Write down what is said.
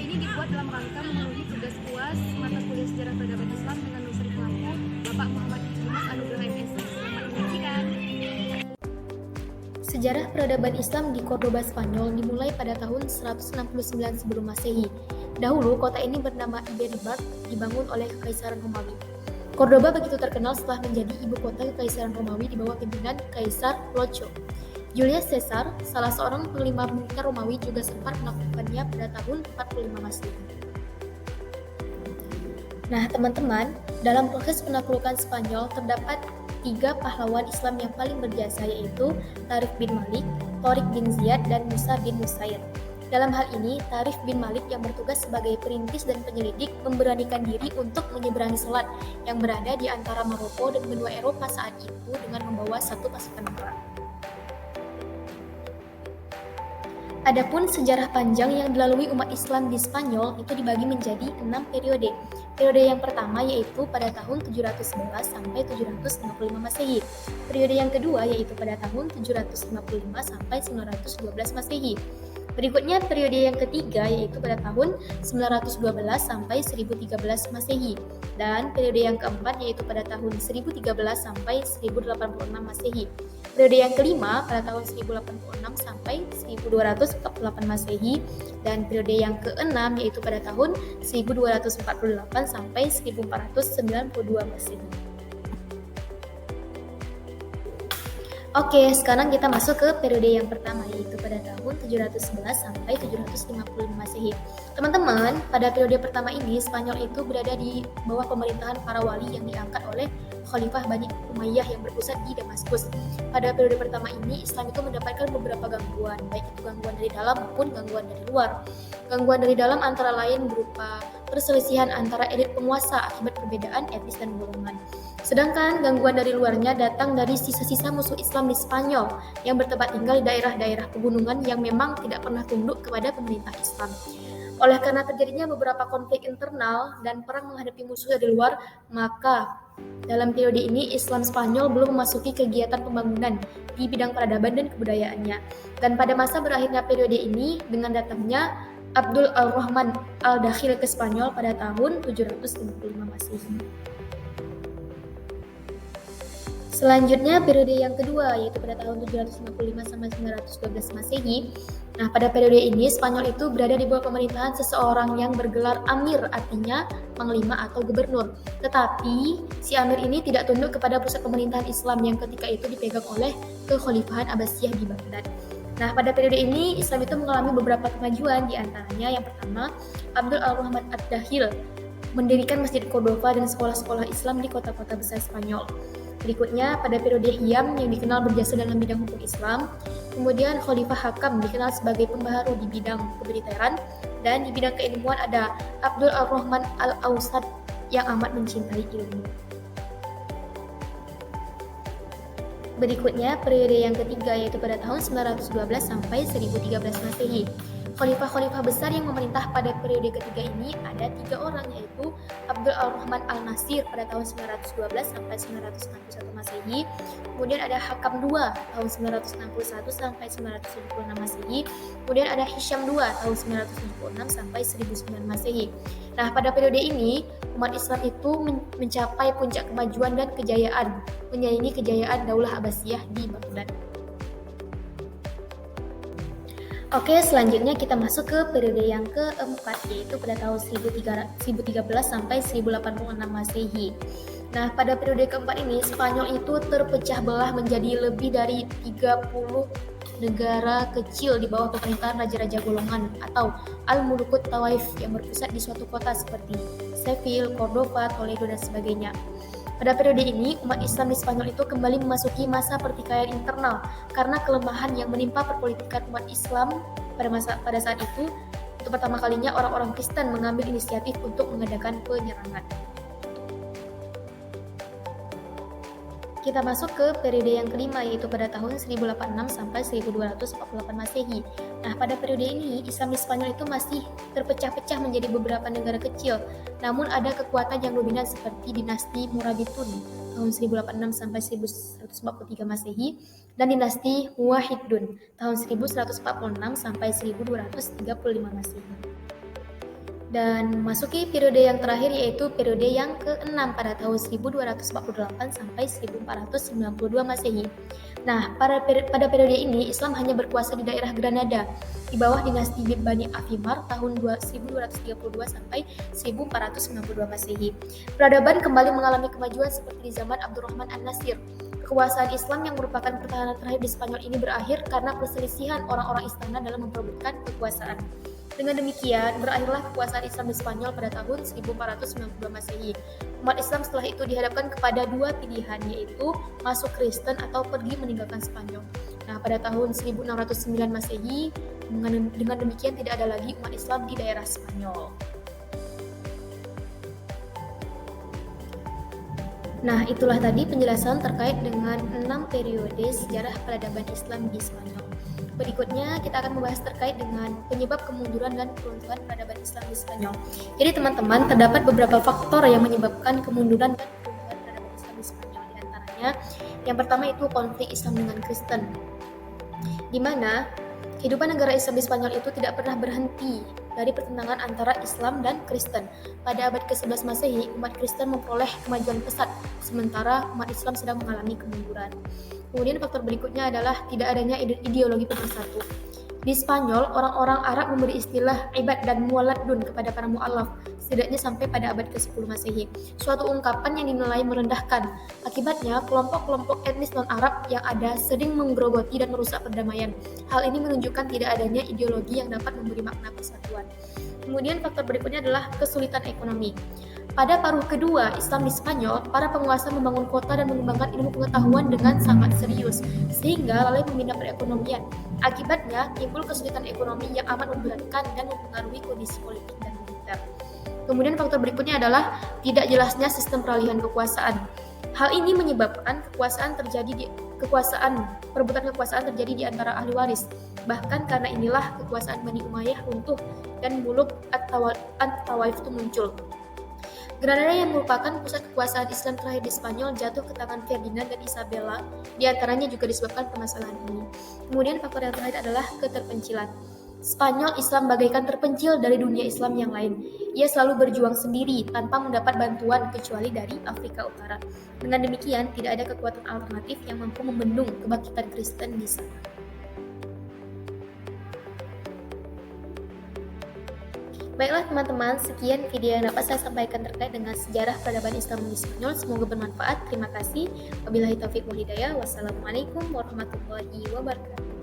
ini dibuat dalam rangka memenuhi tugas UAS mata kuliah sejarah peradaban Islam dengan dosen pengampu Bapak Muhammad Dimas Anugrah MSc. Selamat menyaksikan. Sejarah peradaban Islam di Cordoba, Spanyol dimulai pada tahun 169 sebelum Masehi. Dahulu, kota ini bernama Iberribark, dibangun oleh Kekaisaran Romawi. Cordoba begitu terkenal setelah menjadi ibu kota Kekaisaran Romawi di bawah pimpinan Kaisar Locho. Julius Caesar, salah seorang panglima militer Romawi, juga sempat melakukannya pada tahun 45 Masehi. Nah, teman-teman, dalam proses penaklukan Spanyol terdapat 3 pahlawan Islam yang paling berjasa, yaitu Tariq bin Malik, Tariq bin Ziyad, dan Musa bin Nusair. Dalam hal ini, Tariq bin Malik yang bertugas sebagai perintis dan penyelidik memberanikan diri untuk menyeberangi selat yang berada di antara Maroko dan benua Eropa saat itu dengan membawa satu pasukan perang. Adapun sejarah panjang yang dilalui umat Islam di Spanyol itu dibagi menjadi 6 periode. Periode yang pertama yaitu pada tahun 711 sampai 755 Masehi. Periode yang kedua yaitu pada tahun 755 sampai 912 Masehi. Berikutnya periode yang ketiga yaitu pada tahun 912 sampai 1013 Masehi. Dan periode yang keempat yaitu pada tahun 1013 sampai 1086 Masehi. Periode yang kelima pada tahun 1086 sampai 1248 Masehi, dan periode yang keenam yaitu pada tahun 1248 sampai 1492 Masehi. Oke, sekarang kita masuk ke periode yang pertama yaitu pada tahun 711 sampai 755 Masehi. Teman-teman, pada periode pertama ini Spanyol itu berada di bawah pemerintahan para wali yang diangkat oleh Khalifah Bani Umayyah yang berpusat di Damaskus. Pada periode pertama ini Islam itu mendapatkan beberapa gangguan, baik itu gangguan dari dalam maupun gangguan dari luar. Gangguan dari dalam antara lain berupa perselisihan antara elit penguasa akibat perbedaan etnis dan golongan. Sedangkan gangguan dari luarnya datang dari sisa-sisa musuh Islam di Spanyol yang bertempat tinggal di daerah-daerah pegunungan yang memang tidak pernah tunduk kepada pemerintah Islam. Oleh karena terjadinya beberapa konflik internal dan perang menghadapi musuh dari luar, maka dalam periode ini Islam Spanyol belum memasuki kegiatan pembangunan di bidang peradaban dan kebudayaannya. Dan pada masa berakhirnya periode ini dengan datangnya Abdul Al-Rahman Al-Dakhil ke Spanyol pada tahun 755 Masehi. Selanjutnya periode yang kedua yaitu pada tahun 755 sampai 912 Masehi. Nah, pada periode ini Spanyol itu berada di bawah pemerintahan seseorang yang bergelar Amir, artinya panglima atau gubernur. Tetapi si Amir ini tidak tunduk kepada pusat pemerintahan Islam yang ketika itu dipegang oleh Kekhalifahan Abbasiyah di Baghdad. Nah, pada periode ini Islam itu mengalami beberapa kemajuan, di antaranya yang pertama, Abdul Al-Rahman Ad-Dakhil mendirikan Masjid Cordoba dan sekolah-sekolah Islam di kota-kota besar Spanyol. Berikutnya, pada periode Hiyam yang dikenal berjasa dalam bidang hukum Islam. Kemudian Khalifah Hakam dikenal sebagai pembaharu di bidang keberiteran. Dan di bidang keilmuan ada Abdul Ar-Rahman Al-Awsat yang amat mencintai ilmu. Berikutnya, periode yang ketiga yaitu pada tahun 912 sampai 1013 Masehi. Khalifah-khalifah besar yang memerintah pada periode ketiga ini ada 3 orang, yaitu Abdul Ar-Rahman Al-Nasir pada tahun 912 sampai 961 Masehi. Kemudian ada Hakam II tahun 961 sampai 976 Masehi. Kemudian ada Hisham II tahun 976 sampai 1009 Masehi. Nah, pada periode ini umat Islam itu mencapai puncak kemajuan dan kejayaan, menyaingi kejayaan Daulah Abbasiyah di Baghdad. Oke, selanjutnya kita masuk ke periode yang keempat, yaitu pada tahun 1013 sampai 1086 Masehi. Nah, pada periode keempat ini, Spanyol itu terpecah belah menjadi lebih dari 30 negara kecil di bawah pemerintahan raja-raja golongan atau Al-Mulukut Tawaif yang berpusat di suatu kota seperti Seville, Cordoba, Toledo, dan sebagainya. Pada periode ini, umat Islam di Spanyol itu kembali memasuki masa pertikaian internal karena kelemahan yang menimpa perpolitikan umat Islam pada saat itu. Untuk pertama kalinya orang-orang Kristen mengambil inisiatif untuk mengadakan penyerangan. Kita masuk ke periode yang kelima yaitu pada tahun 1086 sampai 1248 Masehi. Nah, pada periode ini Islam di Spanyol itu masih terpecah-pecah menjadi beberapa negara kecil. Namun ada kekuatan yang dominan seperti dinasti Murabitun tahun 1086 sampai 1143 Masehi dan dinasti Muwahhidun tahun 1146 sampai 1235 Masehi. Dan masuki periode yang terakhir yaitu periode yang ke-6 pada tahun 1248 sampai 1492 Masehi. Nah, pada periode ini Islam hanya berkuasa di daerah Granada di bawah dinasti Bani Afimar tahun 1232 sampai 1492 Masehi. Peradaban kembali mengalami kemajuan seperti di zaman Abdurrahman An-Nasir. Kekuasaan Islam yang merupakan pertahanan terakhir di Spanyol ini berakhir karena perselisihan orang-orang istana dalam memperebutkan kekuasaan. Dengan demikian, berakhirlah kekuasaan Islam di Spanyol pada tahun 1492 Masehi. Umat Islam setelah itu dihadapkan kepada dua pilihan, yaitu masuk Kristen atau pergi meninggalkan Spanyol. Nah, pada tahun 1609 Masehi, dengan demikian tidak ada lagi umat Islam di daerah Spanyol. Nah, itulah tadi penjelasan terkait dengan 6 periode sejarah peradaban Islam di Spanyol. Berikutnya kita akan membahas terkait dengan penyebab kemunduran dan keruntuhan peradaban Islam di Spanyol. Jadi teman-teman, terdapat beberapa faktor yang menyebabkan kemunduran dan keruntuhan peradaban Islam di Spanyol. Di antaranya, yang pertama itu konflik Islam dengan Kristen, di mana kehidupan negara Islam di Spanyol itu tidak pernah berhenti dari pertentangan antara Islam dan Kristen. Pada abad ke-11 Masehi, umat Kristen memperoleh kemajuan pesat, sementara umat Islam sedang mengalami kemunduran. Kemudian faktor berikutnya adalah tidak adanya ideologi pemersatu. Di Spanyol, orang-orang Arab memberi istilah ibad dan muwaladun kepada para mu'alaf, setidaknya sampai pada abad ke-10 Masehi. Suatu ungkapan yang dinilai merendahkan. Akibatnya, kelompok-kelompok etnis non-Arab yang ada sering menggerogoti dan merusak perdamaian. Hal ini menunjukkan tidak adanya ideologi yang dapat memberi makna persatuan. Kemudian faktor berikutnya adalah kesulitan ekonomi. Pada paruh kedua Islam di Spanyol, para penguasa membangun kota dan mengembangkan ilmu pengetahuan dengan sangat serius, sehingga lalai membina perekonomian. Akibatnya, timbul kesulitan ekonomi yang amat memberatkan dan mempengaruhi kondisi politik dan militer. Kemudian faktor berikutnya adalah tidak jelasnya sistem peralihan kekuasaan. Hal ini menyebabkan perebutan kekuasaan terjadi di antara ahli waris. Bahkan karena inilah kekuasaan Bani Umayyah runtuh dan Muluk At-Tawaif itu muncul. Granada yang merupakan pusat kekuasaan Islam terakhir di Spanyol jatuh ke tangan Ferdinand dan Isabella, diantaranya juga disebabkan permasalahan ini. Kemudian faktor yang terakhir adalah keterpencilan. Spanyol Islam bagaikan terpencil dari dunia Islam yang lain. Ia selalu berjuang sendiri tanpa mendapat bantuan kecuali dari Afrika Utara. Dengan demikian, tidak ada kekuatan alternatif yang mampu membendung kebangkitan Kristen di sana. Baiklah teman-teman, sekian video yang dapat saya sampaikan terkait dengan sejarah peradaban Islam di Spanyol. Semoga bermanfaat. Terima kasih. Wabillahi taufiq wal hidayah. Wassalamualaikum warahmatullahi wabarakatuh.